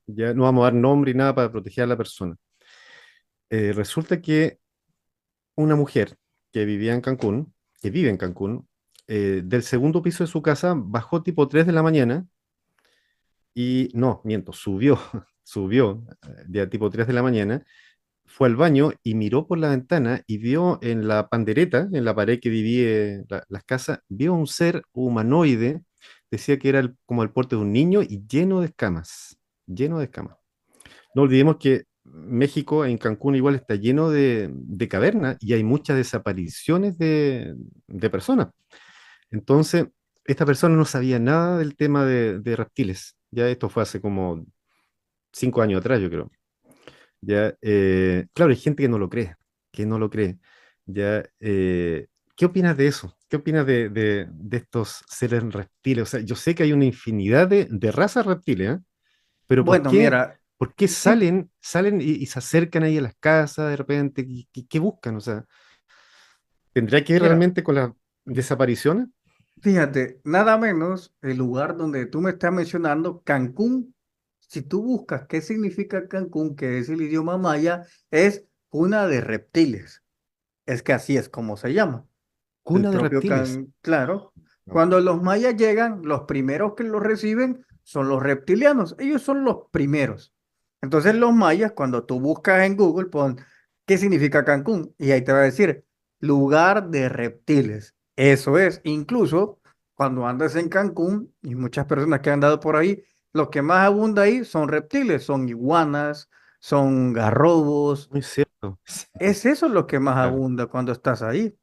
Ya no vamos a dar nombre y nada para proteger a la persona. Resulta que una mujer que vivía en Cancún, que vive en Cancún, del segundo piso de su casa bajó tipo 3 de la mañana y, no, miento, subió, subió ya tipo 3 de la mañana, fue al baño y miró por la ventana y vio en la pandereta, en la pared que divide las casas, vio un ser humanoide, decía que era como el porte de un niño y lleno de escamas, lleno de escamas. No olvidemos que México, en Cancún, igual está lleno de cavernas y hay muchas desapariciones de personas. Entonces, esta persona no sabía nada del tema de reptiles. Ya esto fue hace como 5 años atrás, yo creo. Ya, claro, hay gente que no lo cree, que no lo cree. Ya, ¿qué opinas de eso? ¿Qué opinas de estos seres reptiles? O sea, yo sé que hay una infinidad de razas reptiles, ¿eh? Pero Bueno, mira, por qué sí, salen y se acercan ahí a las casas de repente? ¿Qué buscan? O sea, ¿tendrá que ver mira, realmente con las desapariciones? fíjate, nada menos el lugar donde tú me estás mencionando, Cancún. Si tú buscas qué significa Cancún, que es el idioma maya, es cuna de reptiles. Es que así es como se llama. El Cuna de propio reptiles. Can, claro. No, Cuando los mayas llegan, los primeros que los reciben son los reptilianos. Ellos son los primeros. Entonces los mayas, cuando tú buscas en Google, pon qué significa Cancún y ahí te va a decir lugar de reptiles. Eso es. Incluso cuando andas en Cancún y muchas personas que han andado por ahí, lo que más abunda ahí son reptiles, son iguanas, son garrobos. muy cierto. Es eso lo que más Claro. abunda cuando estás ahí.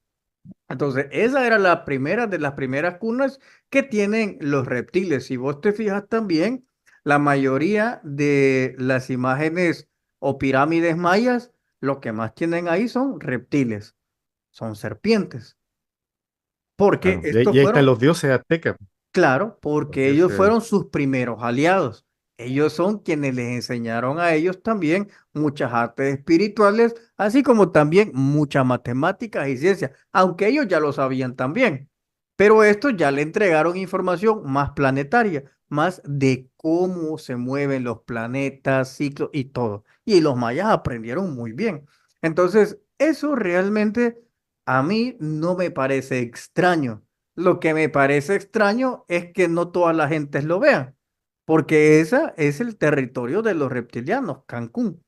Entonces, esa era la primera de las primeras cunas que tienen los reptiles. Si vos te fijas también, la mayoría de las imágenes o pirámides mayas, lo que más tienen ahí son reptiles, son serpientes, porque Claro. estos Y ahí están fueron. los dioses aztecas. Claro, Los porque ellos dioses. fueron sus primeros aliados. Ellos son quienes les enseñaron a ellos también muchas artes espirituales, así como también muchas matemáticas y ciencias, aunque ellos ya lo sabían también. Pero estos ya le entregaron información más planetaria, más de cómo se mueven los planetas, ciclos y todo. Y los mayas aprendieron muy bien. Entonces, eso realmente a mí no me parece extraño. Lo que me parece extraño es que no toda la gente lo vea, porque esa es el territorio de los reptilianos, Cancún.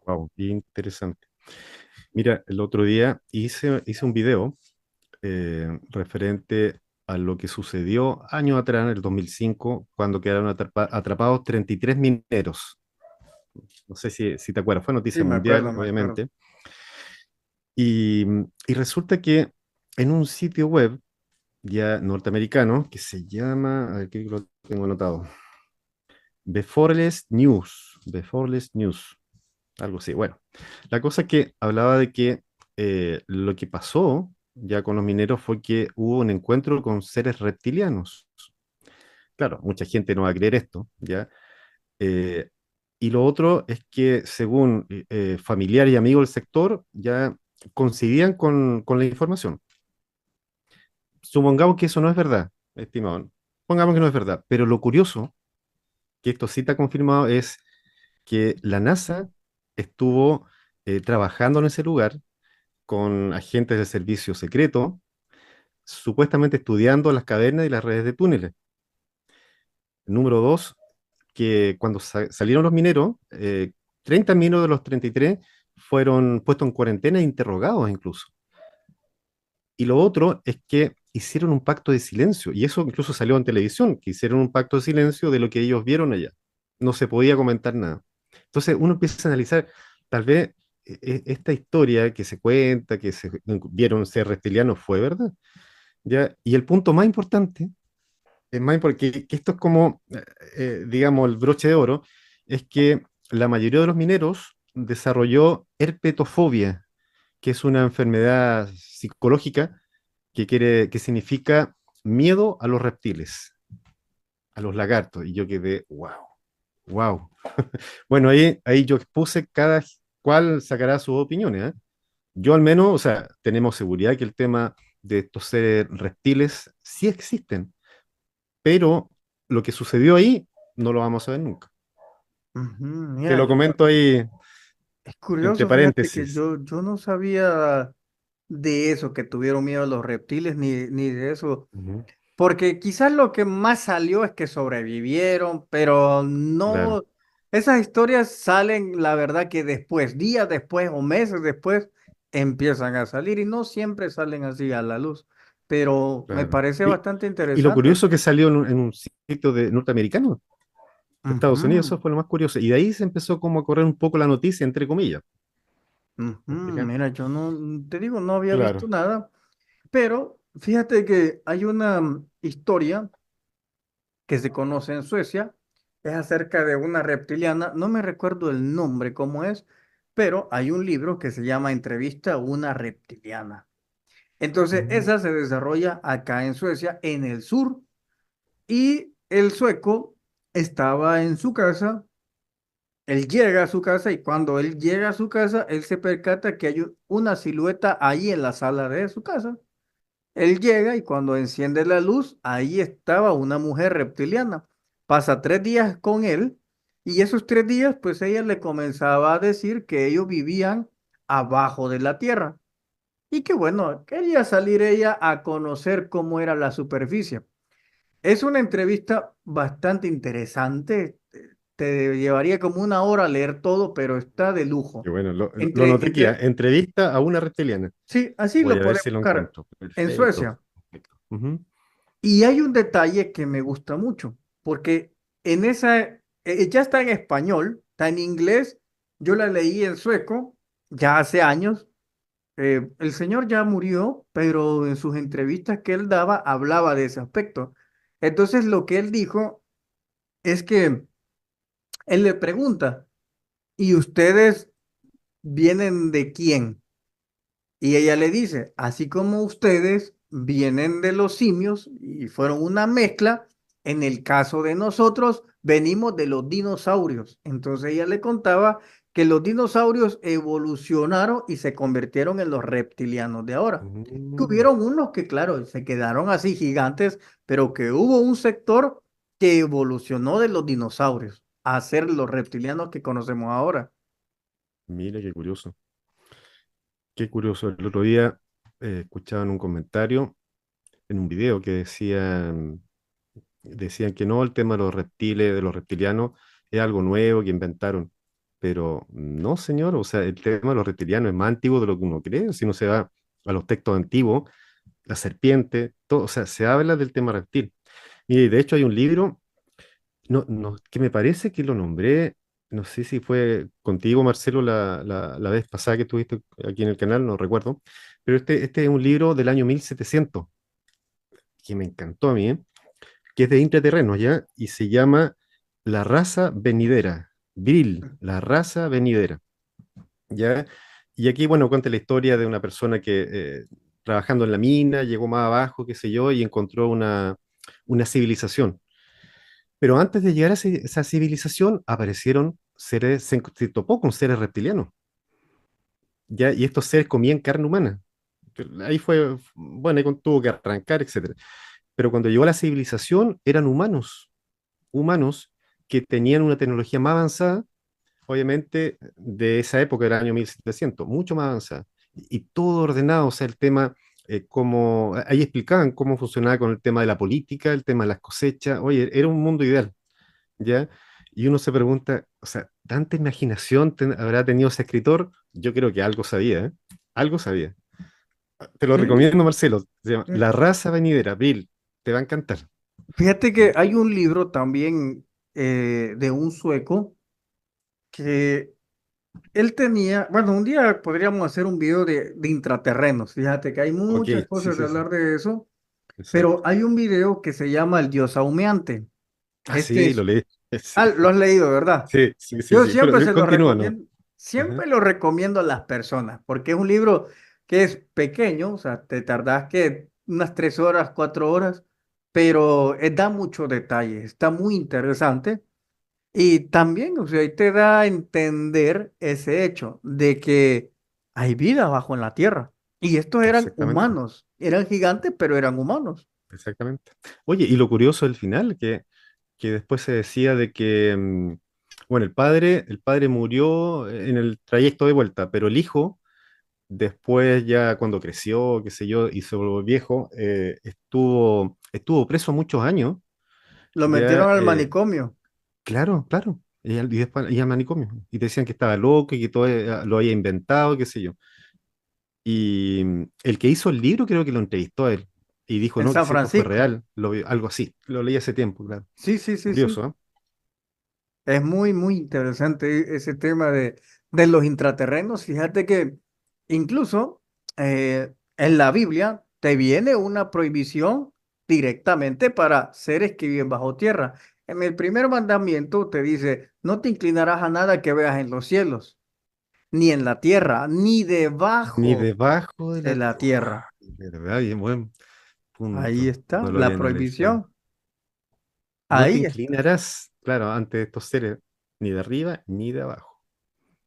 Wow, bien interesante. Mira, el otro día hice un video referente a lo que sucedió años atrás, en el 2005, cuando quedaron atrapados 33 mineros. No sé si te acuerdas, fue Sí, noticia me mundial, acuerdo, me acuerdo. obviamente. Y resulta que en un sitio web ya norteamericano que se llama, a ver, aquí lo tengo anotado, Beforeless News, algo así. Bueno, la cosa es que hablaba de que lo que pasó ya con los mineros fue que hubo un encuentro con seres reptilianos. Claro, mucha gente no va a creer esto, ¿ya? Eh, y lo otro es que según familiares y amigos del sector ya coincidían con la información. Supongamos que eso no es verdad, estimado. Pongamos que no es verdad, pero lo curioso, que esto sí está confirmado, es que la NASA estuvo trabajando en ese lugar con agentes del servicio secreto, supuestamente estudiando las cavernas y las redes de túneles. Número dos, que cuando salieron los mineros, 30 mineros de los 33 fueron puestos en cuarentena e interrogados incluso. Y lo otro es que hicieron un pacto de silencio, y eso incluso salió en televisión, que hicieron un pacto de silencio de lo que ellos vieron allá. No se podía comentar nada. Entonces uno empieza a analizar, tal vez esta historia que se cuenta, que se vieron ser reptilianos, fue verdad. ¿Ya? Y el punto más importante, es más porque que esto es como, digamos, el broche de oro, es que la mayoría de los mineros desarrolló herpetofobia, que es una enfermedad psicológica que significa miedo a los reptiles, a los lagartos. Y yo quedé, wow, wow. Bueno, ahí yo expuse cada cual sacará sus opiniones, ¿eh? Yo al menos, o sea, tenemos seguridad que el tema de estos seres reptiles sí existen, pero lo que sucedió ahí no lo vamos a ver nunca. Ujú. Te Mira, lo comento ahí es entre curioso, fíjate que paréntesis. yo no sabía de eso, que tuvieron miedo a los reptiles, ni de eso. Ujú. Porque quizás lo que más salió es que sobrevivieron, pero Claro, no, esas historias salen, la verdad que después, días después o meses después, empiezan a salir y no siempre salen así a la luz. Pero me claro. parece bastante Y lo interesante. curioso que salió en un sitio de norteamericano, de Estados Unidos, eso Ujú, fue lo más curioso. Y de ahí se empezó como a correr un poco la noticia, entre comillas. ujú. ¿Me explican? Mira, yo no, te digo, no había visto Claro. nada, pero fíjate que hay una historia que se conoce en Suecia, es acerca de una reptiliana, no me recuerdo el nombre cómo es, pero hay un libro que se llama Entrevista a una reptiliana. Entonces, Mm. esa se desarrolla acá en Suecia, en el sur, y el sueco estaba en su casa, él llega a su casa y cuando él llega a su casa, él se percata que hay una silueta ahí en la sala de su casa. Él llega y cuando enciende la luz, ahí estaba una mujer reptiliana. Pasa 3 días con él y esos 3 días, pues ella le comenzaba a decir que ellos vivían abajo de la tierra. Y que bueno, quería salir ella a conocer cómo era la superficie. Es una entrevista bastante interesante. Te llevaría como una hora leer todo, pero está de Que lujo. bueno, lo Entre, noté aquí, ¿ah? entre, Entrevista a una reptiliana. sí, así Voy lo a ver puedes si lo buscar encuentro. en Perfecto. Suecia. Perfecto. Ujú. Y hay un detalle que me gusta mucho, porque en esa, ya está en español, está en inglés, yo la leí en sueco ya hace años. El señor ya murió, pero en sus entrevistas que él daba hablaba de ese aspecto. Entonces lo que él dijo es que él le pregunta, ¿y ustedes vienen de quién? Y ella le dice, así como ustedes vienen de los simios y fueron una mezcla, en el caso de nosotros venimos de los dinosaurios. Entonces ella le contaba que los dinosaurios evolucionaron y se convirtieron en los reptilianos de ahora. Que Mm. hubieron unos que, claro, se quedaron así gigantes, pero que hubo un sector que evolucionó de los dinosaurios a ser los reptilianos que conocemos ahora. Mira, qué curioso. Qué curioso. El otro día escuchaba en un comentario, en un video, que decían que no, el tema de los reptiles, de los reptilianos, es algo nuevo que inventaron. Pero no, señor, o sea, el tema de los reptilianos es más antiguo de lo que uno cree. Si uno se va a los textos antiguos, la serpiente, todo, o sea, se habla del tema reptil. Y de hecho hay un libro, que me parece que lo nombré, no sé si fue contigo, Marcelo, la vez pasada que estuviste aquí en el canal, no recuerdo, pero este es un libro del año 1700 que me encantó a mí, que es de intraterrenos, ¿ya? Y se llama La raza venidera, Vril, la raza venidera, ¿ya? Y aquí, bueno, cuenta la historia de una persona que trabajando en la mina, llegó más abajo, qué sé yo, y encontró una civilización. Pero antes de llegar a esa civilización, aparecieron seres, se topó con seres reptilianos, ¿ya? Y estos seres comían carne humana. Ahí fue, bueno, tuvo que arrancar, etcétera. Pero cuando llegó a la civilización, eran humanos que tenían una tecnología más avanzada, obviamente, de esa época, del año 1700 mucho más avanzada. Y todo ordenado, o sea, el tema, ahí explicaban cómo funcionaba con el tema de la política, el tema de las cosechas. Oye, era un mundo ideal. ¿Ya? Y uno se pregunta, o sea, ¿tanta imaginación habrá tenido ese escritor? Yo creo que algo sabía, ¿eh? Algo sabía. Te lo Sí. recomiendo, Marcelo. Se llama La raza venidera, Bill. Te va a encantar. Fíjate que hay un libro también de un sueco que él tenía, bueno, un día podríamos hacer un video de intraterrenos, fíjate que hay Ok, muchas sí, cosas de sí, sí. hablar de eso, pero Exacto. hay un video que se llama El Dios Aumeante. Ah, Este sí, lo es, leí. Sí, lo has leído, ¿verdad? sí, sí, sí, Yo sí. Pero siempre se lo continúa, ¿no? recomiendo, Ajá. siempre lo recomiendo a las personas, porque es un libro que es pequeño, o sea, te tardás que unas 3 horas, 4 horas, pero da mucho detalle, está muy interesante. Y también, o sea, ahí te da a entender ese hecho de que hay vida abajo en la tierra. Y estos eran Exactamente, humanos, eran gigantes, pero eran humanos. exactamente. Oye, y lo curioso del final, que después se decía de que, bueno, el padre murió en el trayecto de vuelta, pero el hijo después, ya cuando creció, qué sé yo, y se volvió viejo, estuvo preso muchos años. Lo Ya, metieron al manicomio. claro, claro. Y al manicomio. Y decían que estaba loco y que todo lo había inventado, qué sé yo. Y el que hizo el libro creo que lo entrevistó a él. Y dijo, En no, que San si esto fue Francisco. real, algo así. Lo leí hace tiempo, claro. Sí, sí, sí, sí. Curioso, ¿eh? Es muy, muy interesante ese tema de los intraterrenos. Fíjate que incluso en la Biblia te viene una prohibición directamente para seres que viven bajo tierra. En el primer mandamiento te dice, no te inclinarás a nada que veas en los cielos, ni en la tierra, ni Ni debajo debajo de de la la tierra. tierra. ¿Verdad? Bien, buen Ahí punto. está No lo la había analizado. prohibición. No te Ahí está. inclinarás, claro, ante estos seres, ni de arriba ni de abajo.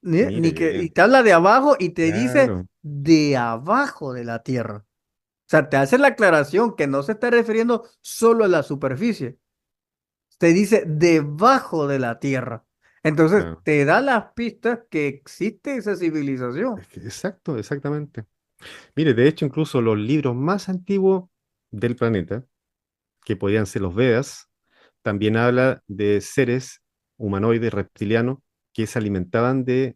Ni Mire qué que, y bien. te habla de abajo y te dice Claro, de abajo de la tierra. O sea, te hace la aclaración que no se está refiriendo solo a la superficie. Te dice debajo de la tierra. Entonces, claro. te da las pistas que existe esa civilización. Exacto, exactamente. Mire, de hecho, incluso los libros más antiguos del planeta, que podían ser los Vedas, también habla de seres humanoides, reptilianos, que se alimentaban de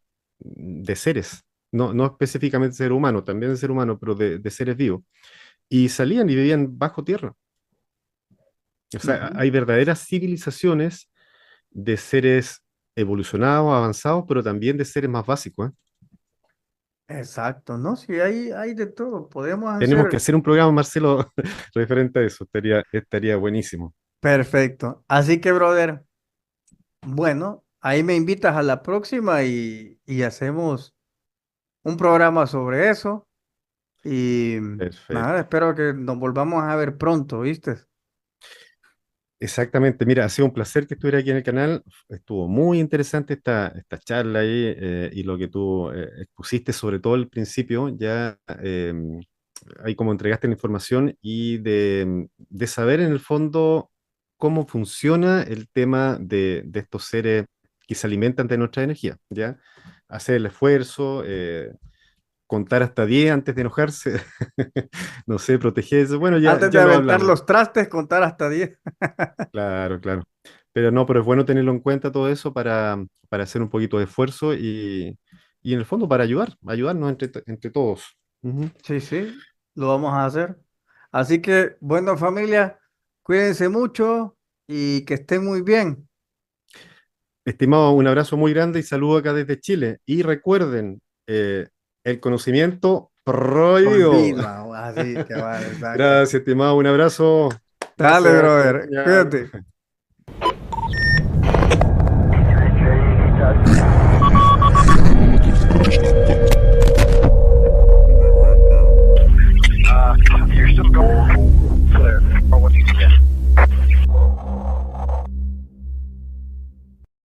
seres, no específicamente ser humano, también de ser humano, pero de seres vivos. Y salían y vivían bajo tierra. O sea, Ujú. hay verdaderas civilizaciones de seres evolucionados, avanzados, pero también de seres más básicos, ¿eh? Exacto, ¿no? Sí, hay de todo. Podemos Tenemos que hacer. hacer un programa, Marcelo, referente a eso. Estaría buenísimo. Perfecto. Así que, brother, bueno, ahí me invitas a la próxima y hacemos un programa sobre eso. Y nada, Perfecto. espero que nos volvamos a ver pronto, ¿viste? Exactamente, mira, ha sido un placer que estuviera aquí en el canal. Estuvo muy interesante esta charla ahí y lo que tú expusiste, sobre todo al principio, ya ahí como entregaste la información y de saber en el fondo cómo funciona el tema de estos seres que se alimentan de nuestra energía, ¿ya? Hacer el esfuerzo, contar hasta 10 antes de enojarse, no sé, protegerse, bueno, Antes de ya lo aventar hablamos. los trastes, contar hasta 10. Claro, claro. Pero no, pero es bueno tenerlo en cuenta todo eso para hacer un poquito de esfuerzo y en el fondo para ayudarnos entre todos. Ujú. Sí, sí, lo vamos a hacer. Así que, bueno, familia, cuídense mucho y que estén muy bien. Estimado, un abrazo muy grande y saludo acá desde Chile. Y recuerden, el conocimiento prohibido. Prohibido, así que vale, exacto. Gracias, estimado, un abrazo. Dale, Gracias por brother, acompañar. cuídate.